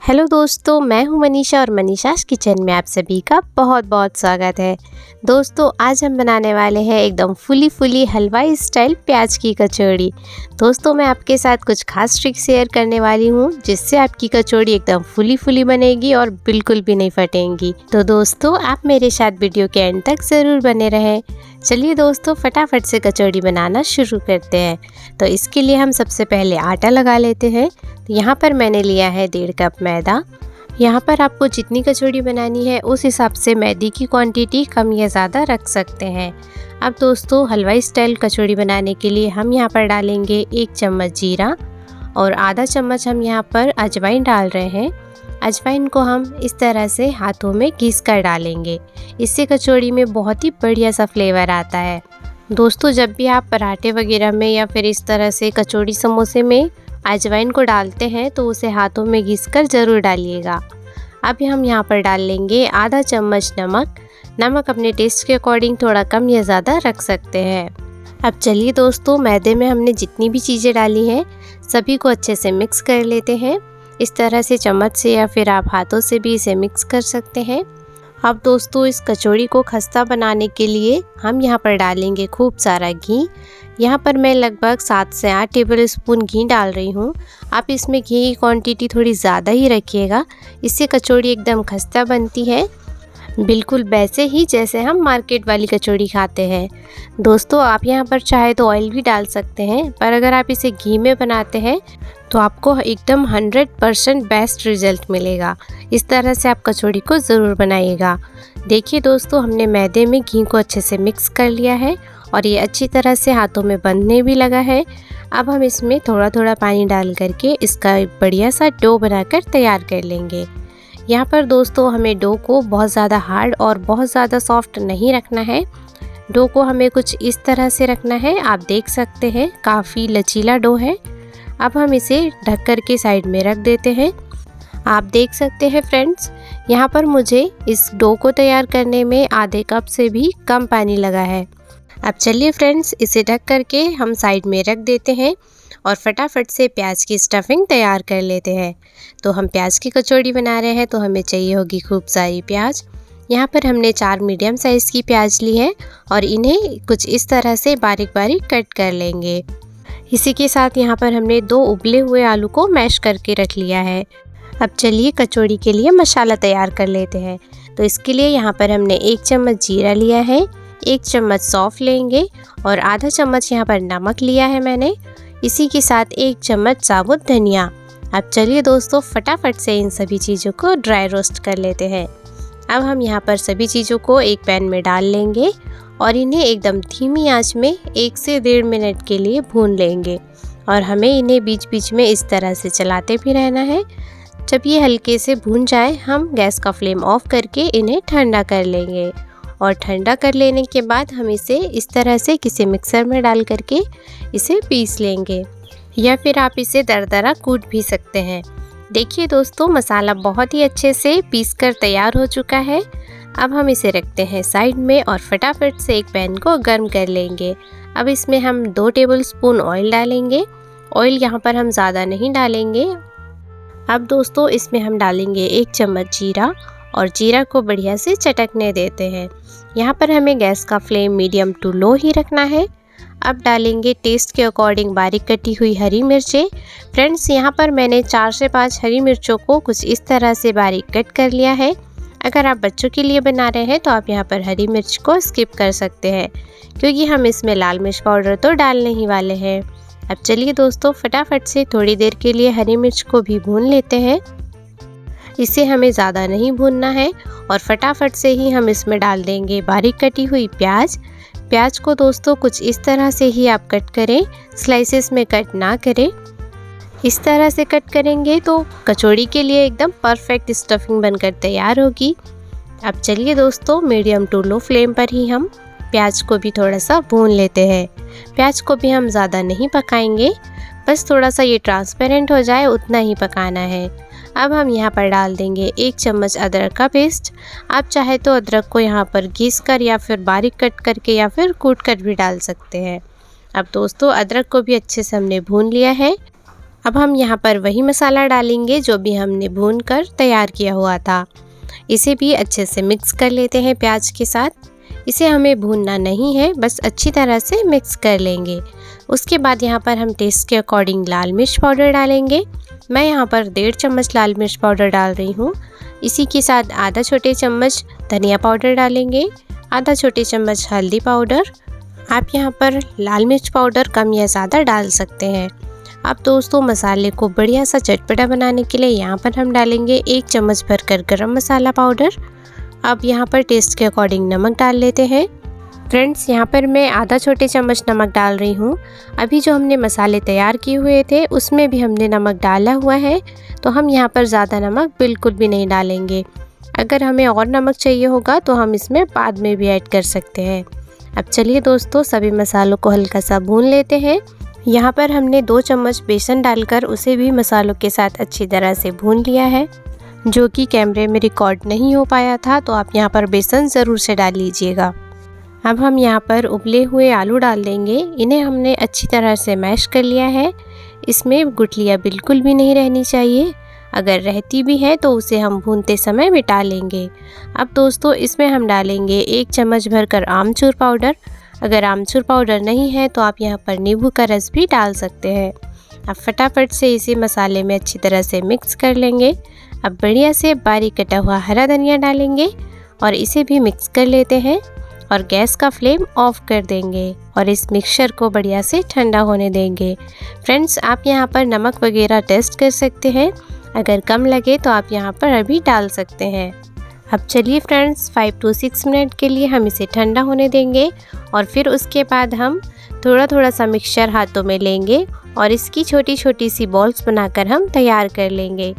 Hello दोस्तों, मैं हूं मनीषा और मनीषा's किचन में आप सभी का बहुत बहुत स्वागत है। दोस्तों, आज हम बनाने वाले हैं एकदम फुली हलवाई स्टाइल प्याज की कचौड़ी। दोस्तों, मैं आपके साथ कुछ खास ट्रिक शेयर करने वाली हूं जिससे आपकी कचौड़ी एकदम फुली बनेगी और बिल्कुल भी नहीं फटेंगी। तो दोस्तों, आप मेरे साथ वीडियो के एंड तक ज़रूर बने रहें। चलिए दोस्तों, फटाफट से कचौड़ी बनाना शुरू करते हैं। तो इसके लिए हम सबसे पहले आटा लगा लेते हैं। यहाँ पर मैंने लिया है 1.5 कप मैदा। यहाँ पर आपको जितनी कचौड़ी बनानी है उस हिसाब से मैदे की क्वांटिटी कम या ज़्यादा रख सकते हैं। अब दोस्तों, हलवाई स्टाइल कचौड़ी बनाने के लिए हम यहाँ पर डालेंगे 1 चम्मच जीरा और आधा चम्मच हम यहाँ पर अजवाइन डाल रहे हैं। अजवाइन को हम इस तरह से हाथों में घिस कर डालेंगे। इससे कचौड़ी में बहुत ही बढ़िया सा फ्लेवर आता है। दोस्तों, जब भी आप पराठे वगैरह में या फिर इस तरह से कचौड़ी समोसे में अजवाइन को डालते हैं तो उसे हाथों में घिसकर ज़रूर डालिएगा। अब हम यहाँ पर डाल लेंगे आधा चम्मच नमक। नमक अपने टेस्ट के अकॉर्डिंग थोड़ा कम या ज़्यादा रख सकते हैं। अब चलिए दोस्तों, मैदे में हमने जितनी भी चीज़ें डाली हैं सभी को अच्छे से मिक्स कर लेते हैं। इस तरह से चम्मच से या फिर आप हाथों से भी इसे मिक्स कर सकते हैं। अब दोस्तों, इस कचौड़ी को खस्ता बनाने के लिए हम यहाँ पर डालेंगे खूब सारा घी। यहाँ पर मैं लगभग 7 से 8 टेबल स्पून घी डाल रही हूँ। आप इसमें घी की क्वांटिटी थोड़ी ज़्यादा ही रखिएगा, इससे कचौड़ी एकदम खस्ता बनती है, बिल्कुल वैसे ही जैसे हम मार्केट वाली कचौड़ी खाते हैं। दोस्तों, आप यहाँ पर चाहे तो ऑयल भी डाल सकते हैं, पर अगर आप इसे घी में बनाते हैं तो आपको एकदम 100% बेस्ट रिजल्ट मिलेगा। इस तरह से आप कचौड़ी को ज़रूर बनाइएगा। देखिए दोस्तों, हमने मैदे में घी को अच्छे से मिक्स कर लिया है और ये अच्छी तरह से हाथों में बंधने भी लगा है। अब हम इसमें थोड़ा थोड़ा पानी डाल करके इसका एक बढ़िया सा डो बनाकर तैयार कर लेंगे। यहाँ पर दोस्तों, हमें डो को बहुत ज़्यादा हार्ड और बहुत ज़्यादा सॉफ्ट नहीं रखना है। डो को हमें कुछ इस तरह से रखना है। आप देख सकते हैं काफ़ी लचीला डो है। अब हम इसे ढक कर के साइड में रख देते हैं। आप देख सकते हैं फ्रेंड्स, यहाँ पर मुझे इस डो को तैयार करने में आधे कप से भी कम पानी लगा है। अब चलिए फ्रेंड्स, इसे ढक करके हम साइड में रख देते हैं और फटाफट से प्याज की स्टफिंग तैयार कर लेते हैं। तो हम प्याज की कचौड़ी बना रहे हैं तो हमें चाहिए होगी खूब सारी प्याज। यहाँ पर हमने 4 मीडियम साइज़ की प्याज ली है और इन्हें कुछ इस तरह से बारीक कट कर लेंगे। इसी के साथ यहाँ पर हमने 2 उबले हुए आलू को मैश करके रख लिया है। अब चलिए कचौड़ी के लिए मसाला तैयार कर लेते हैं। तो इसके लिए यहाँ पर हमने 1 चम्मच जीरा लिया है, 1 चम्मच सौंफ लेंगे और आधा चम्मच यहाँ पर नमक लिया है मैंने। इसी के साथ 1 चम्मच साबुत धनिया। अब चलिए दोस्तों, फटाफट से इन सभी चीज़ों को ड्राई रोस्ट कर लेते हैं। अब हम यहाँ पर सभी चीज़ों को एक पैन में डाल लेंगे और इन्हें एकदम धीमी आंच में 1 से 1.5 मिनट के लिए भून लेंगे और हमें इन्हें बीच बीच में इस तरह से चलाते भी रहना है। जब ये हल्के से भून जाए हम गैस का फ्लेम ऑफ करके इन्हें ठंडा कर लेंगे और ठंडा कर लेने के बाद हम इसे इस तरह से किसी मिक्सर में डाल करके इसे पीस लेंगे या फिर आप इसे दरदरा कूट भी सकते हैं। देखिए दोस्तों, मसाला बहुत ही अच्छे से पीस कर तैयार हो चुका है। अब हम इसे रखते हैं साइड में और फटाफट से एक पैन को गर्म कर लेंगे। अब इसमें हम 2 टेबल स्पून ऑयल डालेंगे। ऑयल यहाँ पर हम ज़्यादा नहीं डालेंगे। अब दोस्तों, इसमें हम डालेंगे 1 चम्मच जीरा और जीरा को बढ़िया से चटकने देते हैं। यहाँ पर हमें गैस का फ्लेम मीडियम टू लो ही रखना है। अब डालेंगे टेस्ट के अकॉर्डिंग बारीक कटी हुई हरी मिर्चें। फ्रेंड्स, यहाँ पर मैंने 4 से 5 हरी मिर्चों को कुछ इस तरह से बारीक कट कर लिया है। अगर आप बच्चों के लिए बना रहे हैं तो आप यहाँ पर हरी मिर्च को स्किप कर सकते हैं, क्योंकि हम इसमें लाल मिर्च पाउडर तो डालने ही वाले हैं। अब चलिए दोस्तों, फटाफट से थोड़ी देर के लिए हरी मिर्च को भी भून लेते हैं। इसे हमें ज़्यादा नहीं भूनना है और फटाफट से ही हम इसमें डाल देंगे बारीक कटी हुई प्याज। प्याज को दोस्तों कुछ इस तरह से ही आप कट करें, स्लाइसेस में कट ना करें। इस तरह से कट करेंगे तो कचौड़ी के लिए एकदम परफेक्ट स्टफिंग बनकर तैयार होगी। अब चलिए दोस्तों, मीडियम टू लो फ्लेम पर ही हम प्याज को भी थोड़ा सा भून लेते हैं। प्याज को भी हम ज़्यादा नहीं पकाएंगे, बस थोड़ा सा ये ट्रांसपेरेंट हो जाए उतना ही पकाना है। अब हम यहाँ पर डाल देंगे 1 चम्मच अदरक का पेस्ट। आप चाहे तो अदरक को यहाँ पर घिस कर या फिर बारीक कट करके या फिर कूट कर भी डाल सकते हैं। अब दोस्तों, अदरक को भी अच्छे से हमने भून लिया है। अब हम यहाँ पर वही मसाला डालेंगे जो भी हमने भून कर तैयार किया हुआ था। इसे भी अच्छे से मिक्स कर लेते हैं प्याज के साथ। इसे हमें भूनना नहीं है, बस अच्छी तरह से मिक्स कर लेंगे। उसके बाद यहाँ पर हम टेस्ट के अकॉर्डिंग लाल मिर्च पाउडर डालेंगे। मैं यहाँ पर 1.5 चम्मच लाल मिर्च पाउडर डाल रही हूँ। इसी के साथ आधा छोटे चम्मच धनिया पाउडर डालेंगे, आधा छोटे चम्मच हल्दी पाउडर। आप यहाँ पर लाल मिर्च पाउडर कम या ज़्यादा डाल सकते हैं। अब दोस्तों मसाले को बढ़िया सा चटपटा बनाने के लिए यहाँ पर हम डालेंगे 1 चम्मच भरकर गरम मसाला पाउडर। अब यहाँ पर टेस्ट के अकॉर्डिंग नमक डाल लेते हैं। फ्रेंड्स, यहाँ पर मैं आधा छोटे चम्मच नमक डाल रही हूँ। अभी जो हमने मसाले तैयार किए हुए थे उसमें भी हमने नमक डाला हुआ है, तो हम यहाँ पर ज़्यादा नमक बिल्कुल भी नहीं डालेंगे। अगर हमें और नमक चाहिए होगा तो हम इसमें बाद में भी ऐड कर सकते हैं। अब चलिए दोस्तों, सभी मसालों को हल्का सा भून लेते हैं। यहाँ पर हमने 2 चम्मच बेसन डालकर उसे भी मसालों के साथ अच्छी तरह से भून लिया है, जो कि कैमरे में रिकॉर्ड नहीं हो पाया था, तो आप यहाँ पर बेसन ज़रूर से डाल लीजिएगा। अब हम यहाँ पर उबले हुए आलू डाल देंगे। इन्हें हमने अच्छी तरह से मैश कर लिया है। इसमें गुठलियाँ बिल्कुल भी नहीं रहनी चाहिए, अगर रहती भी है तो उसे हम भूनते समय मिटा लेंगे। अब दोस्तों इसमें हम डालेंगे 1 चम्मच भरकर आमचूर पाउडर। अगर आमचूर पाउडर नहीं है तो आप यहाँ पर नींबू का रस भी डाल सकते हैं। अब फटाफट से इसे मसाले में अच्छी तरह से मिक्स कर लेंगे। अब बढ़िया से बारीक कटा हुआ हरा धनिया डालेंगे और इसे भी मिक्स कर लेते हैं और गैस का फ्लेम ऑफ कर देंगे और इस मिक्सचर को बढ़िया से ठंडा होने देंगे। फ्रेंड्स, आप यहाँ पर नमक वगैरह टेस्ट कर सकते हैं, अगर कम लगे तो आप यहाँ पर अभी डाल सकते हैं। अब चलिए फ्रेंड्स, 5 to 6 मिनट के लिए हम इसे ठंडा होने देंगे और फिर उसके बाद हम थोड़ा थोड़ा सा मिक्सचर हाथों में लेंगे और इसकी छोटी छोटी सी बॉल्स बनाकर हम तैयार कर लेंगे।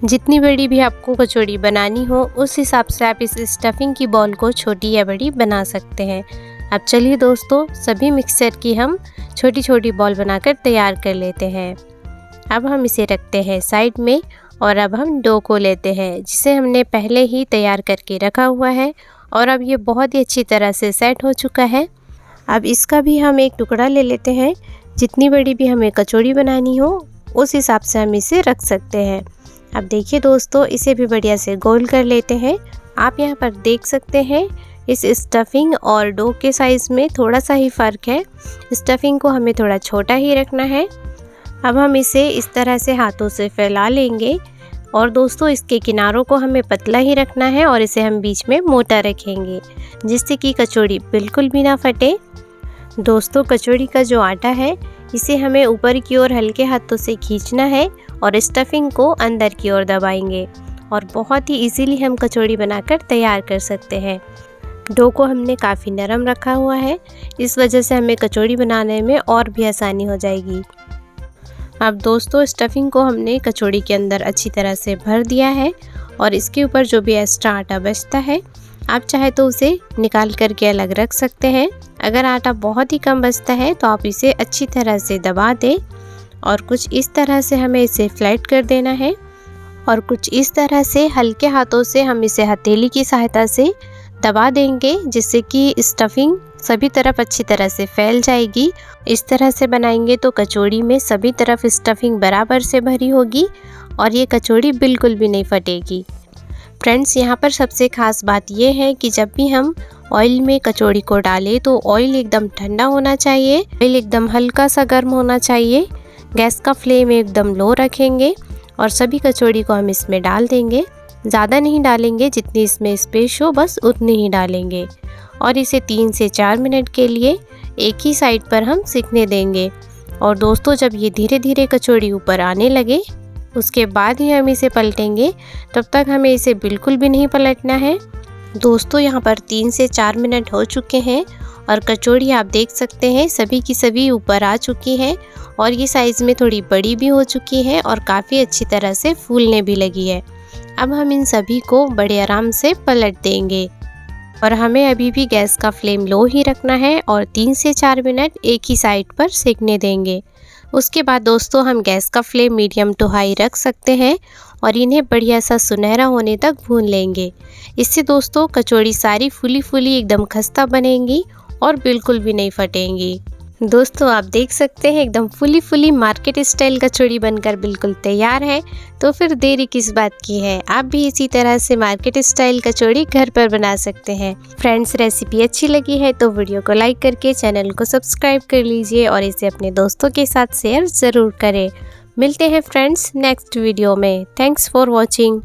जितनी बड़ी भी आपको कचौड़ी बनानी हो उस हिसाब से आप इस स्टफिंग की बॉल को छोटी या बड़ी बना सकते हैं। अब चलिए दोस्तों, सभी मिक्सचर की हम छोटी छोटी बॉल बनाकर तैयार कर लेते हैं। अब हम इसे रखते हैं साइड में और अब हम डो को लेते हैं, जिसे हमने पहले ही तैयार करके रखा हुआ है और अब ये बहुत ही अच्छी तरह से सेट हो चुका है। अब इसका भी हम एक टुकड़ा ले लेते हैं। जितनी बड़ी भी हमें कचौड़ी बनानी हो उस हिसाब से हम इसे रख सकते हैं। अब देखिए दोस्तों, इसे भी बढ़िया से गोल कर लेते हैं। आप यहाँ पर देख सकते हैं इस स्टफिंग और डो के साइज़ में थोड़ा सा ही फ़र्क है। स्टफिंग को हमें थोड़ा छोटा ही रखना है। अब हम इसे इस तरह से हाथों से फैला लेंगे और दोस्तों इसके किनारों को हमें पतला ही रखना है और इसे हम बीच में मोटा रखेंगे, जिससे कि कचौड़ी बिल्कुल भी ना फटे। दोस्तों, कचौड़ी का जो आटा है इसे हमें ऊपर की ओर हल्के हाथों से खींचना है और स्टफिंग को अंदर की ओर दबाएंगे और बहुत ही इजीली हम कचौड़ी बनाकर तैयार कर सकते हैं। डो को हमने काफ़ी नरम रखा हुआ है, इस वजह से हमें कचौड़ी बनाने में और भी आसानी हो जाएगी। अब दोस्तों, स्टफिंग को हमने कचौड़ी के अंदर अच्छी तरह से भर दिया है और इसके ऊपर जो भी एक्स्ट्रा आटा बचता है आप चाहे तो उसे निकाल करके अलग रख सकते हैं। अगर आटा बहुत ही कम बचता है तो आप इसे अच्छी तरह से दबा दें और कुछ इस तरह से हमें इसे फ्लैट कर देना है और कुछ इस तरह से हल्के हाथों से हम इसे हथेली की सहायता से दबा देंगे, जिससे कि स्टफिंग सभी तरफ अच्छी तरह से फैल जाएगी। इस तरह से बनाएंगे तो कचौड़ी में सभी तरफ स्टफिंग बराबर से भरी होगी और ये कचौड़ी बिल्कुल भी नहीं फटेगी। फ्रेंड्स, यहाँ पर सबसे ख़ास बात यह है कि जब भी हम ऑयल में कचौड़ी को डालें तो ऑयल एकदम ठंडा होना चाहिए, ऑयल एकदम हल्का सा गर्म होना चाहिए। गैस का फ्लेम एकदम लो रखेंगे और सभी कचौड़ी को हम इसमें डाल देंगे। ज़्यादा नहीं डालेंगे, जितनी इसमें स्पेस हो बस उतनी ही डालेंगे और इसे 3 से 4 मिनट के लिए एक ही साइड पर हम सिकने देंगे। और दोस्तों, जब ये धीरे धीरे कचौड़ी ऊपर आने लगे उसके बाद ही हम इसे पलटेंगे, तब तक हमें इसे बिल्कुल भी नहीं पलटना है। दोस्तों, यहाँ पर 3 से 4 मिनट हो चुके हैं और कचौड़ी आप देख सकते हैं सभी की सभी ऊपर आ चुकी हैं और ये साइज़ में थोड़ी बड़ी भी हो चुकी है और काफ़ी अच्छी तरह से फूलने भी लगी है। अब हम इन सभी को बड़े आराम से पलट देंगे और हमें अभी भी गैस का फ्लेम लो ही रखना है और 3 से 4 मिनट एक ही साइड पर सेकने देंगे। उसके बाद दोस्तों हम गैस का फ्लेम मीडियम टू हाई रख सकते हैं और इन्हें बढ़िया सा सुनहरा होने तक भून लेंगे। इससे दोस्तों कचौड़ी सारी फूली फूली एकदम खस्ता बनेंगी और बिल्कुल भी नहीं फटेंगी। दोस्तों आप देख सकते हैं एकदम फुली मार्केट स्टाइल कचौड़ी बनकर बिल्कुल तैयार है। तो फिर देरी किस बात की है, आप भी इसी तरह से मार्केट स्टाइल कचौड़ी घर पर बना सकते हैं। फ्रेंड्स रेसिपी अच्छी लगी है तो वीडियो को लाइक करके चैनल को सब्सक्राइब कर लीजिए और इसे अपने दोस्तों के साथ शेयर ज़रूर करें। मिलते हैं फ्रेंड्स नेक्स्ट वीडियो में। Thanks for watching.